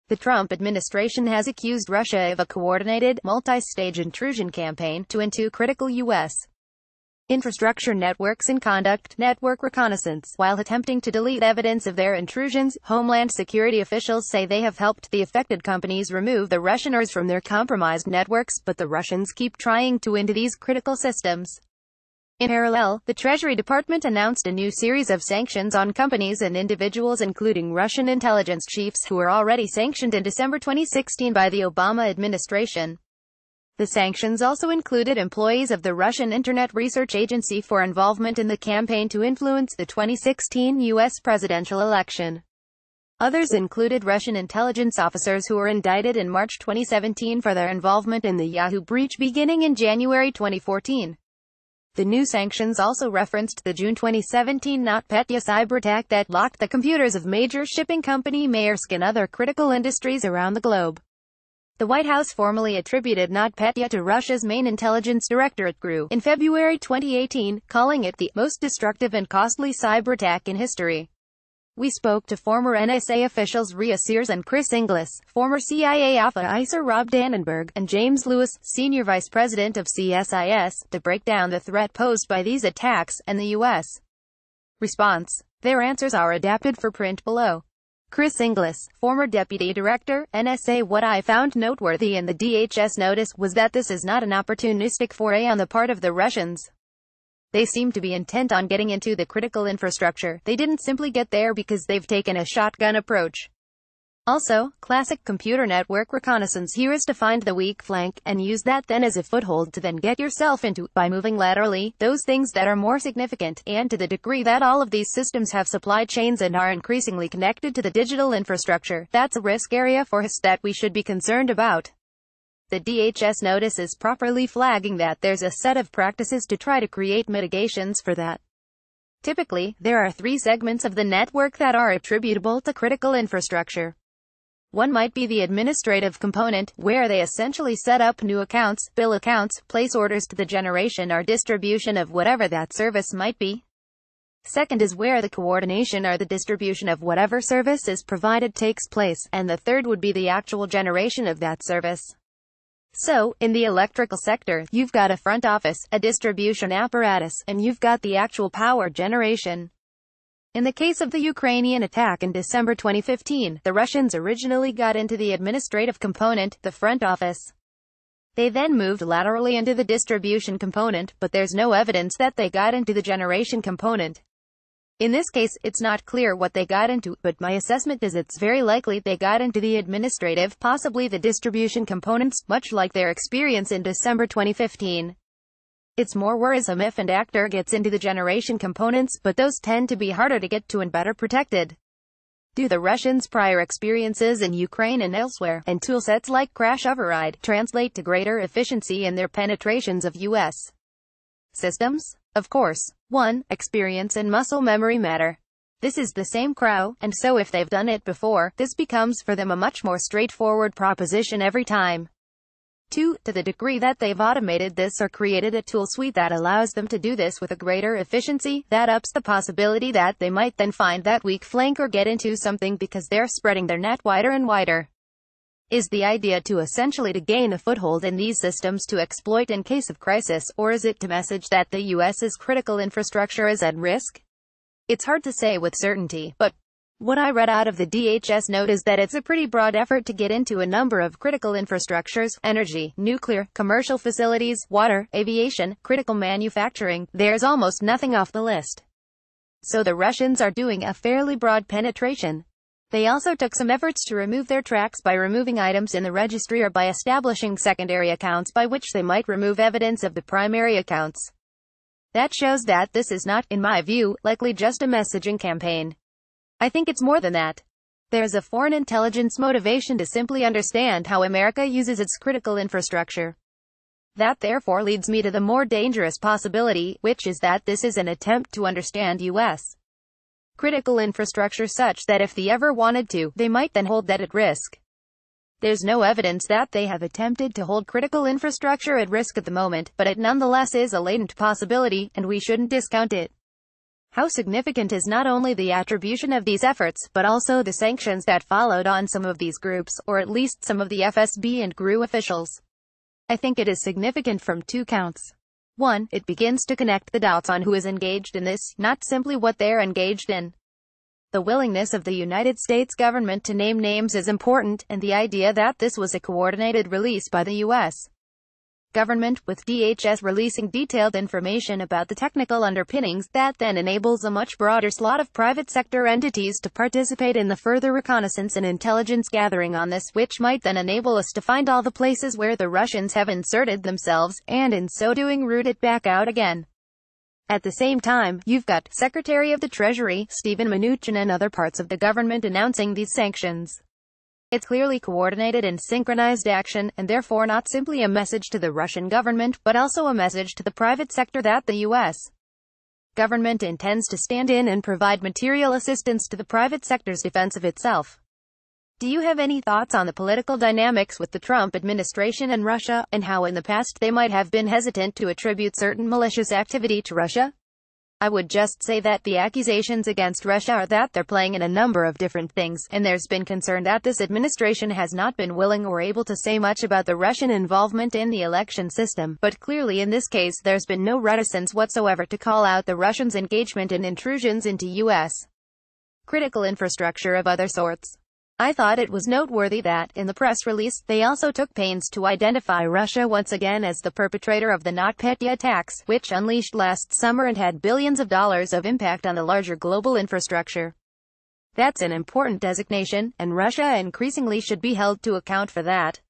The Trump administration has accused Russia of a coordinated, multi-stage intrusion campaign into critical U.S. infrastructure networks and conduct network reconnaissance, while attempting to delete evidence of their intrusions. Homeland Security officials say they have helped the affected companies remove the Russianers from their compromised networks, but the Russians keep trying to into these critical systems. In parallel, the Treasury Department announced a new series of sanctions on companies and individuals, including Russian intelligence chiefs who were already sanctioned in December 2016 by the Obama administration. The sanctions also included employees of the Russian Internet Research Agency for involvement in the campaign to influence the 2016 U.S. presidential election. Others included Russian intelligence officers who were indicted in March 2017 for their involvement in the Yahoo breach beginning in January 2014. The new sanctions also referenced the June 2017 NotPe cyber attack that locked the computers of major shipping company Maersk and other critical industries around the globe. The White House formally attributed NotPe to Russia's main intelligence directorate GRU in February 2018, calling it the most destructive and costly cyber attack in history. We spoke to former NSA officials Rhea Sears and Chris Inglis, former CIA Alpha ISR Rob Dannenberg, and James Lewis, Senior Vice President of CSIS, to break down the threat posed by these attacks, and the U.S. response. Their answers are adapted for print below. Chris Inglis, former Deputy Director, NSA. What I found noteworthy in the DHS notice was that this is not an opportunistic foray on the part of the Russians. They seem to be intent on getting into the critical infrastructure. They didn't simply get there because they've taken a shotgun approach. Also, classic computer network reconnaissance here is to find the weak flank, and use that then as a foothold to then get yourself into, by moving laterally, those things that are more significant, and to the degree that all of these systems have supply chains and are increasingly connected to the digital infrastructure, that's a risk area for us that we should be concerned about. The DHS notice is properly flagging that there's a set of practices to try to create mitigations for that. Typically, there are three segments of the network that are attributable to critical infrastructure. One might be the administrative component, where they essentially set up new accounts, bill accounts, place orders to the generation or distribution of whatever that service might be. Second is where the coordination or the distribution of whatever service is provided takes place, and the third would be the actual generation of that service. So, in the electrical sector, you've got a front office, a distribution apparatus, and you've got the actual power generation. In the case of the Ukrainian attack in December 2015, the Russians originally got into the administrative component, the front office. They then moved laterally into the distribution component, but there's no evidence that they got into the generation component. In this case, it's not clear what they got into, but my assessment is it's very likely they got into the administrative, possibly the distribution components, much like their experience in December 2015. It's more worrisome if an actor gets into the generation components, but those tend to be harder to get to and better protected. Do the Russians' prior experiences in Ukraine and elsewhere, and toolsets like crash override, translate to greater efficiency in their penetrations of U.S. systems? Of course. 1. Experience and muscle memory matter. This is the same crow, and so if they've done it before, this becomes for them a much more straightforward proposition every time. 2. To the degree that they've automated this or created a tool suite that allows them to do this with a greater efficiency, that ups the possibility that they might then find that weak flank or get into something because they're spreading their net wider and wider. Is the idea to essentially to gain a foothold in these systems to exploit in case of crisis, or is it to message that the U.S.'s critical infrastructure is at risk? It's hard to say with certainty, but what I read out of the DHS note is that it's a pretty broad effort to get into a number of critical infrastructures: energy, nuclear, commercial facilities, water, aviation, critical manufacturing. There's almost nothing off the list. So the Russians are doing a fairly broad penetration. They also took some efforts to remove their tracks by removing items in the registry or by establishing secondary accounts by which they might remove evidence of the primary accounts. That shows that this is not, in my view, likely just a messaging campaign. I think it's more than that. There's a foreign intelligence motivation to simply understand how America uses its critical infrastructure. That therefore leads me to the more dangerous possibility, which is that this is an attempt to understand U.S. critical infrastructure such that if they ever wanted to, they might then hold that at risk. There's no evidence that they have attempted to hold critical infrastructure at risk at the moment, but it nonetheless is a latent possibility, and we shouldn't discount it. How significant is not only the attribution of these efforts, but also the sanctions that followed on some of these groups, or at least some of the FSB and GRU officials. I think it is significant from two counts. 1. It begins to connect the dots on who is engaged in this, not simply what they're engaged in. The willingness of the United States government to name names is important, and the idea that this was a coordinated release by the U.S. government, with DHS releasing detailed information about the technical underpinnings, that then enables a much broader slot of private sector entities to participate in the further reconnaissance and intelligence gathering on this, which might then enable us to find all the places where the Russians have inserted themselves, and in so doing root it back out again. At the same time, you've got Secretary of the Treasury, Steven Mnuchin, and other parts of the government announcing these sanctions. It's clearly coordinated and synchronized action, and therefore not simply a message to the Russian government, but also a message to the private sector that the U.S. government intends to stand in and provide material assistance to the private sector's defense of itself. Do you have any thoughts on the political dynamics with the Trump administration and Russia, and how in the past they might have been hesitant to attribute certain malicious activity to Russia? I would just say that the accusations against Russia are that they're playing in a number of different things, and there's been concern that this administration has not been willing or able to say much about the Russian involvement in the election system, but clearly in this case there's been no reticence whatsoever to call out the Russians' engagement in intrusions into U.S. critical infrastructure of other sorts. I thought it was noteworthy that, in the press release, they also took pains to identify Russia once again as the perpetrator of the NotPe attacks, which unleashed last summer and had billions of dollars of impact on the larger global infrastructure. That's an important designation, and Russia increasingly should be held to account for that.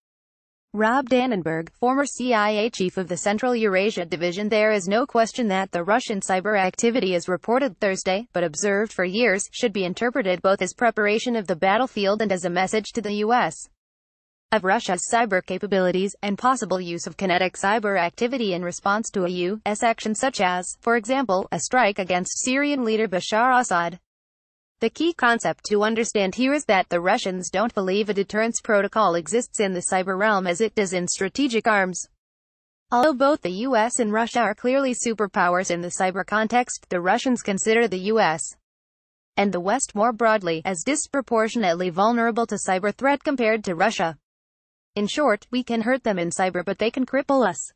Rob Dannenberg, former CIA chief of the Central Eurasia Division: there is no question that the Russian cyber activity as reported Thursday, but observed for years, should be interpreted both as preparation of the battlefield and as a message to the U.S. of Russia's cyber capabilities, and possible use of kinetic cyber activity in response to a U.S. action such as, for example, a strike against Syrian leader Bashar Assad. The key concept to understand here is that the Russians don't believe a deterrence protocol exists in the cyber realm as it does in strategic arms. Although both the US and Russia are clearly superpowers in the cyber context, the Russians consider the US and the West more broadly as disproportionately vulnerable to cyber threat compared to Russia. In short, we can hurt them in cyber, but they can cripple us.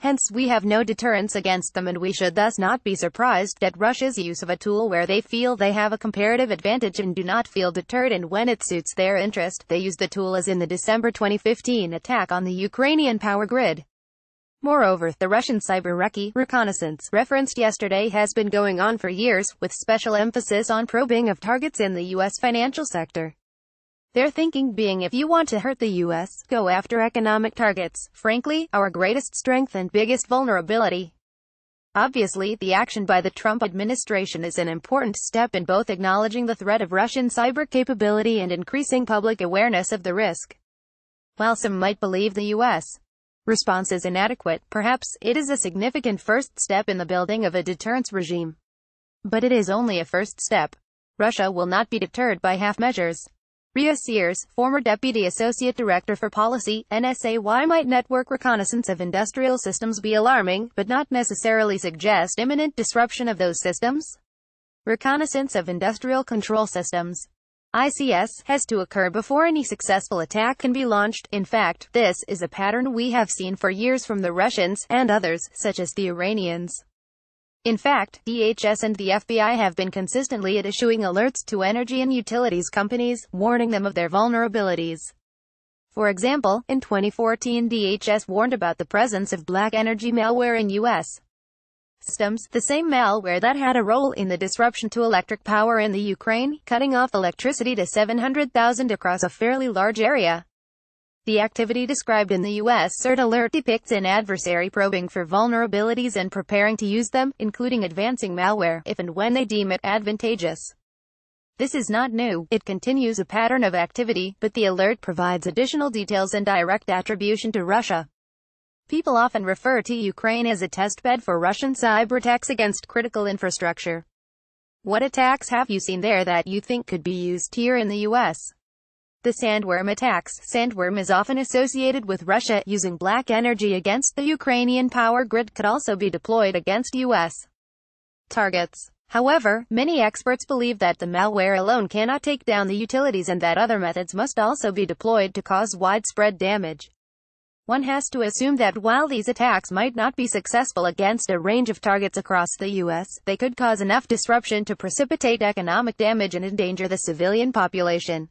Hence, we have no deterrence against them, and we should thus not be surprised at Russia's use of a tool where they feel they have a comparative advantage and do not feel deterred, and when it suits their interest, they use the tool, as in the December 2015 attack on the Ukrainian power grid. Moreover, the Russian cyber reconnaissance referenced yesterday has been going on for years, with special emphasis on probing of targets in the U.S. financial sector. Their thinking being, if you want to hurt the U.S., go after economic targets, frankly, our greatest strength and biggest vulnerability. Obviously, the action by the Trump administration is an important step in both acknowledging the threat of Russian cyber capability and increasing public awareness of the risk. While some might believe the U.S. response is inadequate, perhaps it is a significant first step in the building of a deterrence regime. But it is only a first step. Russia will not be deterred by half measures. Rhea Sears, former Deputy Associate Director for Policy, NSA: why might network reconnaissance of industrial systems be alarming, but not necessarily suggest imminent disruption of those systems? Reconnaissance of industrial control systems, ICS, has to occur before any successful attack can be launched. In fact, this is a pattern we have seen for years from the Russians, and others, such as the Iranians. In fact, DHS and the FBI have been consistently issuing alerts to energy and utilities companies, warning them of their vulnerabilities. For example, in 2014 DHS warned about the presence of black energy malware in U.S. systems, the same malware that had a role in the disruption to electric power in the Ukraine, cutting off electricity to 700,000 across a fairly large area. The activity described in the U.S. CERT alert depicts an adversary probing for vulnerabilities and preparing to use them, including advancing malware, if and when they deem it advantageous. This is not new, it continues a pattern of activity, but the alert provides additional details and direct attribution to Russia. People often refer to Ukraine as a testbed for Russian cyberattacks against critical infrastructure. What attacks have you seen there that you think could be used here in the U.S.? The sandworm attacks. Sandworm is often associated with Russia using black energy against the Ukrainian power grid, could also be deployed against U.S. targets. However, many experts believe that the malware alone cannot take down the utilities and that other methods must also be deployed to cause widespread damage. One has to assume that while these attacks might not be successful against a range of targets across the U.S., they could cause enough disruption to precipitate economic damage and endanger the civilian population.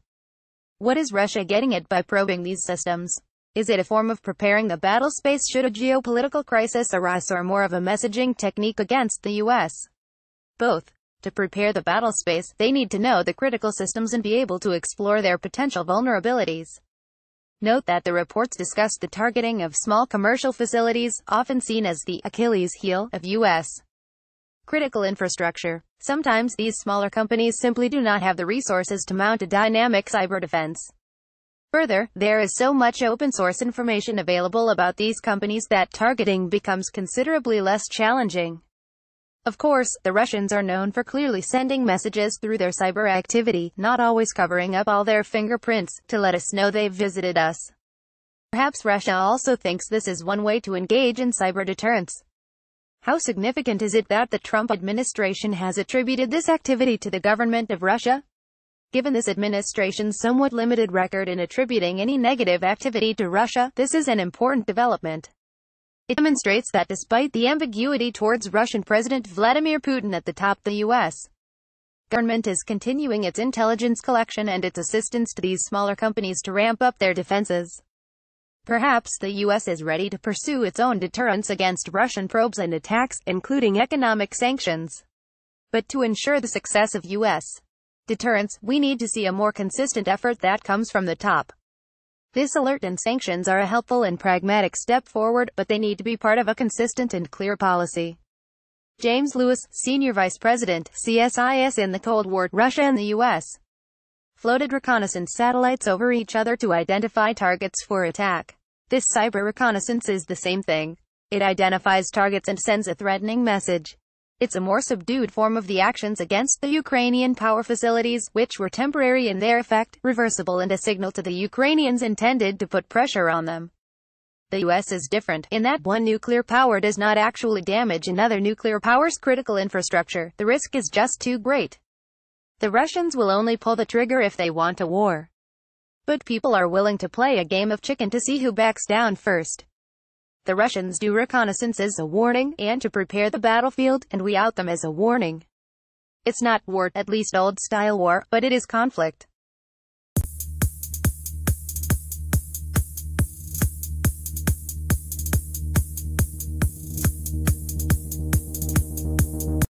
What is Russia getting at by probing these systems? Is it a form of preparing the battle space should a geopolitical crisis arise, or more of a messaging technique against the U.S.? Both. To prepare the battle space, they need to know the critical systems and be able to explore their potential vulnerabilities. Note that the reports discussed the targeting of small commercial facilities, often seen as the Achilles heel of U.S. critical infrastructure. Sometimes these smaller companies simply do not have the resources to mount a dynamic cyber defense. Further, there is so much open-source information available about these companies that targeting becomes considerably less challenging. Of course, the Russians are known for clearly sending messages through their cyber activity, not always covering up all their fingerprints, to let us know they've visited us. Perhaps Russia also thinks this is one way to engage in cyber deterrence. How significant is it that the Trump administration has attributed this activity to the government of Russia? Given this administration's somewhat limited record in attributing any negative activity to Russia, this is an important development. It demonstrates that despite the ambiguity towards Russian President Vladimir Putin at the top, the U.S. government is continuing its intelligence collection and its assistance to these smaller companies to ramp up their defenses. Perhaps the U.S. is ready to pursue its own deterrence against Russian probes and attacks, including economic sanctions. But to ensure the success of U.S. deterrence, we need to see a more consistent effort that comes from the top. This alert and sanctions are a helpful and pragmatic step forward, but they need to be part of a consistent and clear policy. James Lewis, Senior Vice President, CSIS. In the Cold War, Russia and the U.S. floated reconnaissance satellites over each other to identify targets for attack. This cyber reconnaissance is the same thing. It identifies targets and sends a threatening message. It's a more subdued form of the actions against the Ukrainian power facilities, which were temporary in their effect, reversible, and a signal to the Ukrainians intended to put pressure on them. The U.S. is different, in that one nuclear power does not actually damage another nuclear power's critical infrastructure. The risk is just too great. The Russians will only pull the trigger if they want a war. But people are willing to play a game of chicken to see who backs down first. The Russians do reconnaissance as a warning, and to prepare the battlefield, and we out them as a warning. It's not war, at least old-style war, but it is conflict.